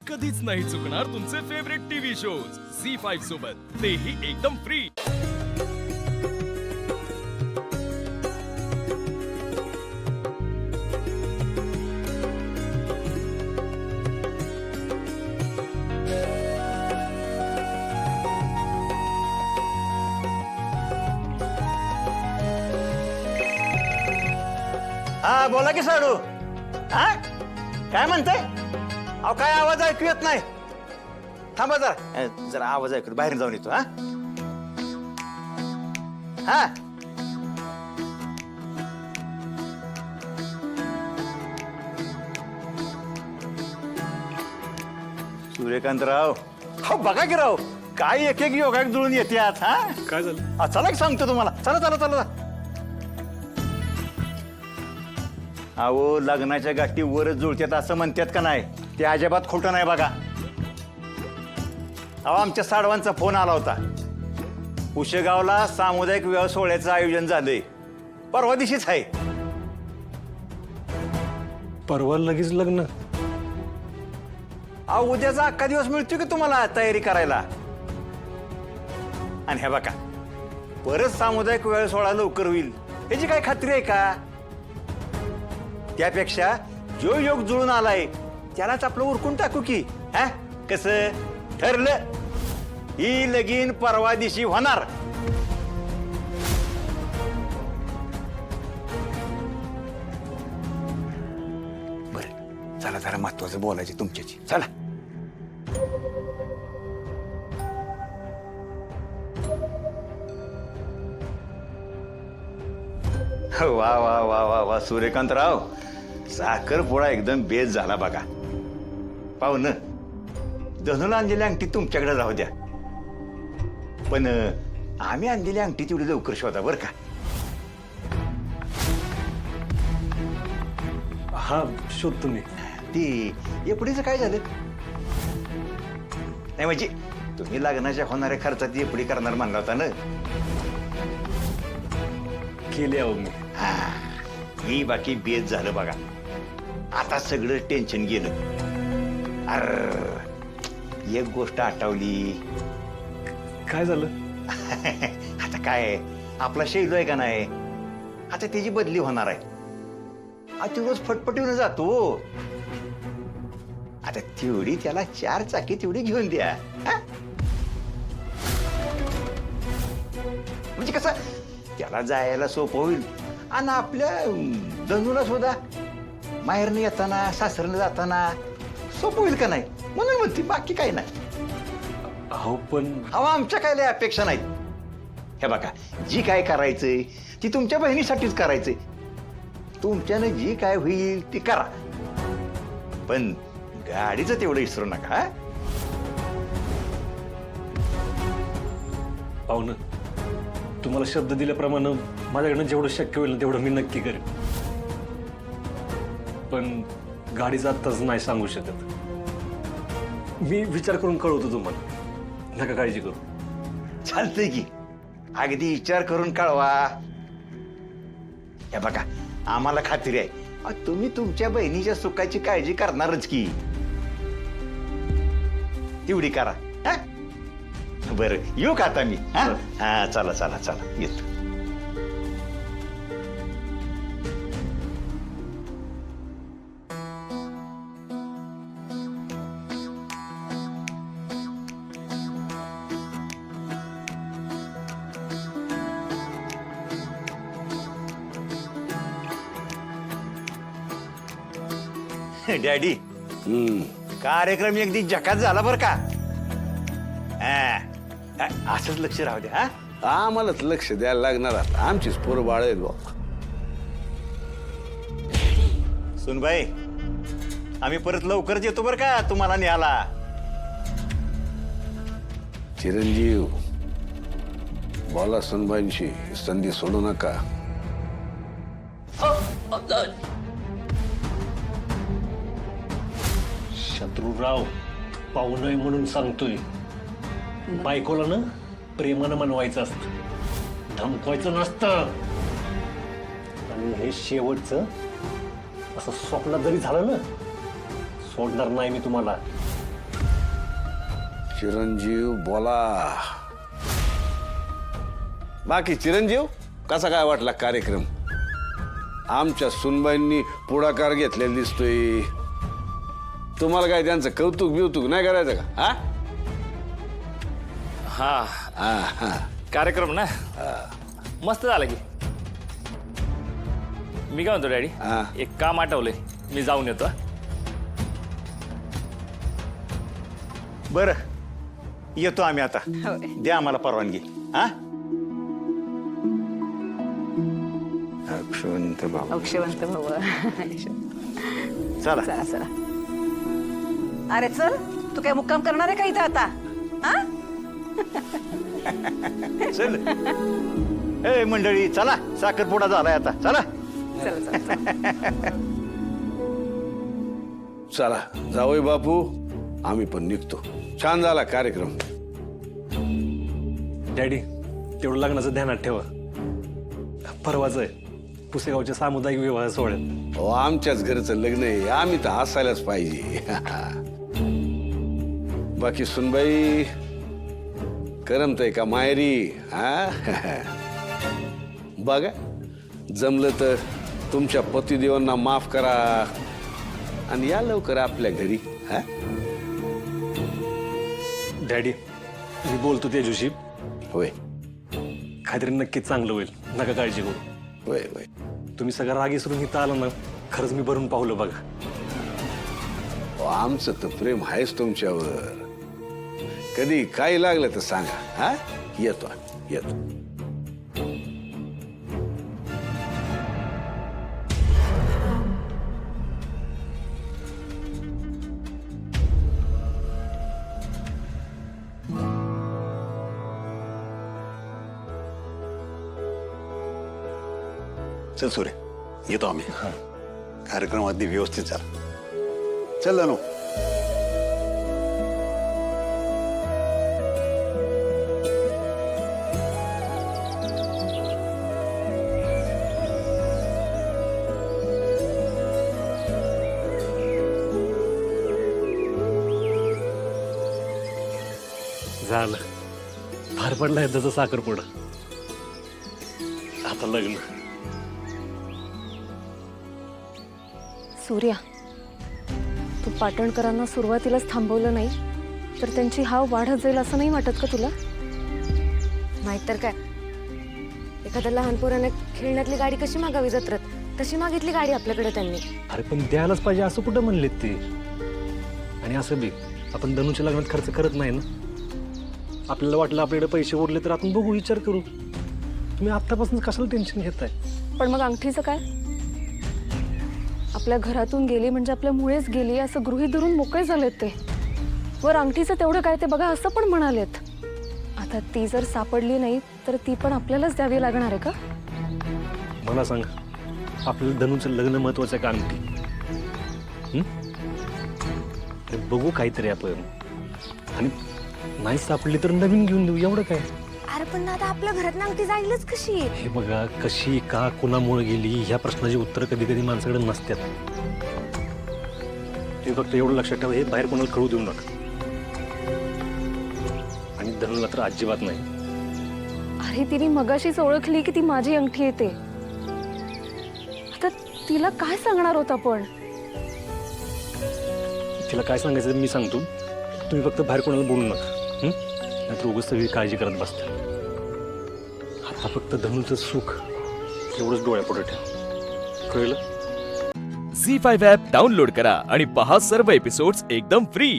कधीच नाही चुकणार तुमचे फेवरेट टीव्ही शोज झी5 सोबत, तेही एकदम फ्री। हा बोला की साडू। हा काय म्हणताय? अहो काय आवाज ऐकू येत नाही। थांबा जरा आवाज ऐकू बाहेर जाऊन येतो। हा हा सूर्यकांतराव, हो बघा की राव, काय एक एक योगाक जुळून येतात। हा काय झालं? चला की सांगतो तुम्हाला। चला चला चला। अहो लग्नाच्या गाठी वरच जुळतात असं म्हणतात का नाही? ते अजिबात खोटं नाही बघा। अहो आमच्या साडवांचा फोन आला होता। उशेगावला सामुदायिक विवाह सोहळ्याचं आयोजन झालंय, परवा दिवशीच आहे। परवा लगेच लग्न? अहो उद्याचा अख्खा दिवस मिळतो की तुम्हाला तयारी करायला। आणि हे बघा, परत सामुदायिक विवाह सोहळा लवकर होईल याची काय खात्री आहे का? त्यापेक्षा जो योग जुळून आलाय त्यालाच आपलं उरकून टाकू की। हा कसं ठरलं? ही लगीन परवा दिवशी होणार। बरं चला जरा महत्वाचं बोलायचं तुमच्याशी। चला वा वा वा वा वा सूर्यकांतराव, साखरपुडा एकदम बेस झाला बघा। पाहुणं, धनूला आणलेली अंगठी तुमच्याकडे राहू द्या, पण आम्ही आणलेली अंगठी तेवढी लवकर शोधा बरं का। हा शोधतो मी। ती एपडीचं काय झालं? नाही म्हणजे तुम्ही लग्नाच्या होणाऱ्या खर्चात एपडी करणार म्हणला होता ना? केले आहो मी। हा ही बाकी बेस झालं बघा। आता सगळं टेन्शन गेलं। अर एक गोष्ट आठवली। काय झालं? आता काय, आपला शैलू आहे का नाही, आता त्याची बदली होणार आहे। आता रोज फटफटीवर जातो। आता तेवढी त्याला 4 चाकी तेवढी घेऊन द्या। हा? म्हणजे कसं त्याला जायला सोपं होईल आणि आपल्या धनूला सुद्धा माहेरने येताना सासरने जाताना सोपं होईल का नाही म्हणून म्हणते, बाकी काही नाही। अहो पण अहो आमच्या काय लय अपेक्षा नाहीत। हे बघा, जी काय करायचंय ती तुमच्या बहिणीसाठीच करायचंय। तुमच्यानं जी काय होईल ती करा, पण गाडीचं तेवढं विसरू नका। पाहुणं, तुम्हाला शब्द दिल्याप्रमाणे माझ्याकडनं जेवढं शक्य होईल तेवढं मी नक्की करेन, पण गाडीचं आत्ताच नाही सांगू शकत। मी विचार करून कळवतो तुम्हाला, नका काळजी करू। चालतंय की, अगदी विचार करून कळवा। हे बघा, आम्हाला खात्री आहे तुम्ही तुमच्या बहिणीच्या सुखाची काळजी करणारच की। तेवढी करा। हा बरं येऊ का आता मी? हा हा चला चला चला येतो। डॅडी, कार्यक्रम अगदी झकास झाला बर का? असंच लक्ष राहू द्या। हा आम्हालाच लक्ष द्यायला लागणार आता, आमचीच पोरं बाळ आहेत भाऊ। सुनबाई, आम्ही परत लवकरच येतो बर का तुम्हाला न्यायला। चिरंजीव, बोला सुनबाईंशी, संधी सोडू नका। शत्रुराव, पाहुणं म्हणून सांगतोय, बायकोला ना प्रेमानं मनवायचं असतं, धमकवायचं नसतं। आणि हे शेवटचं असं स्वप्नात जरी झालं ना, सोडणार नाही मी तुम्हाला। चिरंजीव बोला. बाकी चिरंजीव कसा काय वाटला कार्यक्रम? आमच्या सुनबाईंनी पुढाकार घेतलेला दिसतोय. तुम्हाला काय त्यांचं कौतुक बिवतुक नाही करायचं का? हा हा हा कार्यक्रम ना मस्त झाला की. मी काय म्हणतो डॅडी, हा. एक काम आठवलंय, मी जाऊन येतो. बरं येतो आम्ही आता. द्या आम्हाला परवानगी. हा अक्षवंत बाबा अक्षवंत भाऊ. चला. चला चला. अरे चल, तू काय मुक्काम करणार आहे का इथं आता? हा? चल ए मंडळी चला, साखरपुडा झालाय आता. चला. चला चला. चला जावई बापू, आम्ही पण निघतो. छान झाला कार्यक्रम. डॅडी तेवढं लग्नाचं ध्यानात ठेवा. परवाच आहे पुसेगावच्या सामुदायिक विवाह सोहळ्यात. हो, आमच्याच घरचं लग्न आहे, आम्ही तर हसायलाच पाहिजे. बाकी सुनबाई करमतय का मायरी? हा बघा, जमलं तर तुमच्या पतिदेवांना माफ करा आणि या लवकर आपल्या घरी. हा डॅडी मी बोलतो तेजूशी, होय काहीतरी नक्कीच चांगलं होईल, नका काळजी करू. होय होय. तुम्ही सगळा राग विसरून इथं आला ना, खरंच मी भरून पावलं बघा. हो, आमचं तर प्रेम आहेच तुमच्यावर. कधी काही लागलं तर सांगा. हा येतो येतो. चल सूर्य, येतो आम्ही. कार्यक्रम अगदी व्यवस्थित झाला. चल जाणू. झालं, फार पडला एकदाचा साखरपुडा. आता लग्न. सूर्या, तू पाटणकरांना सुरुवातीलाच थांबवलं नाही तर त्यांची हाव वाढत जाईल असं नाही वाटत का तुला? नाहीतर काय, एखाद्या लहान पोराने खेळण्यातली गाडी कशी मागावी जत्रात, तशी मागितली गाडी आपल्याकडे त्यांनी. अरे पण द्यायलाच पाहिजे असं कुठं म्हणलेत ते? आणि असं बी आपण धनुच्या लग्नात खर्च करत नाही ना. आपल्याला वाटलं आपल्याकडे पैसे उरले तर आपण बघू, विचार करू. तुम्ही आत्तापासून कशाला टेन्शन घेताय? पण मग अंगठीचं काय? आपल्या घरातून गेली म्हणजे आपल्या मुळेच गेली असं गृहीत धरून मोकळे झालेत ते. वर अंगठीचं तेवढं काय ते बघा असं पण म्हणालेत. आता ती जर सापडली नाही तर ती पण आपल्यालाच द्यावी लागणार आहे का? मला सांग, आपल्याला धनुचं लग्न महत्वाचं का अंगठी? अरे बघू काहीतरी आपण. आणि नाही सापडली तर नवीन घेऊन देऊ, एवढं काय? अरे पण आता आपल्या घरात अंगठी जाईलच कशी? हे बघा, कशी का कुणामुळे गेली ह्या प्रश्नाची उत्तर कधी कधी माणसाकडे नसतात. तुम्ही फक्त एवढं लक्षात ठेवा, हे बाहेर कोणाला कळू देऊ नका. आणि धनुला तर अजिबात नाही. अरे तिने मगाशीच ओळखली की ती माझी अंगठी येते. आता तिला काय सांगणार होता? पण तिला काय सांगायचं ते मी सांगतो. तुम्ही फक्त बाहेर कोणाला बोलू नका. नाहीतर उगाच सगळी काळजी करत बसते. आता फक्त धनुचं सुख एवढंच डोळ्यापुढे ठेव, कळलं? झी5 ॲप डाउनलोड करा आणि पहा सर्व एपिसोड्स एकदम फ्री.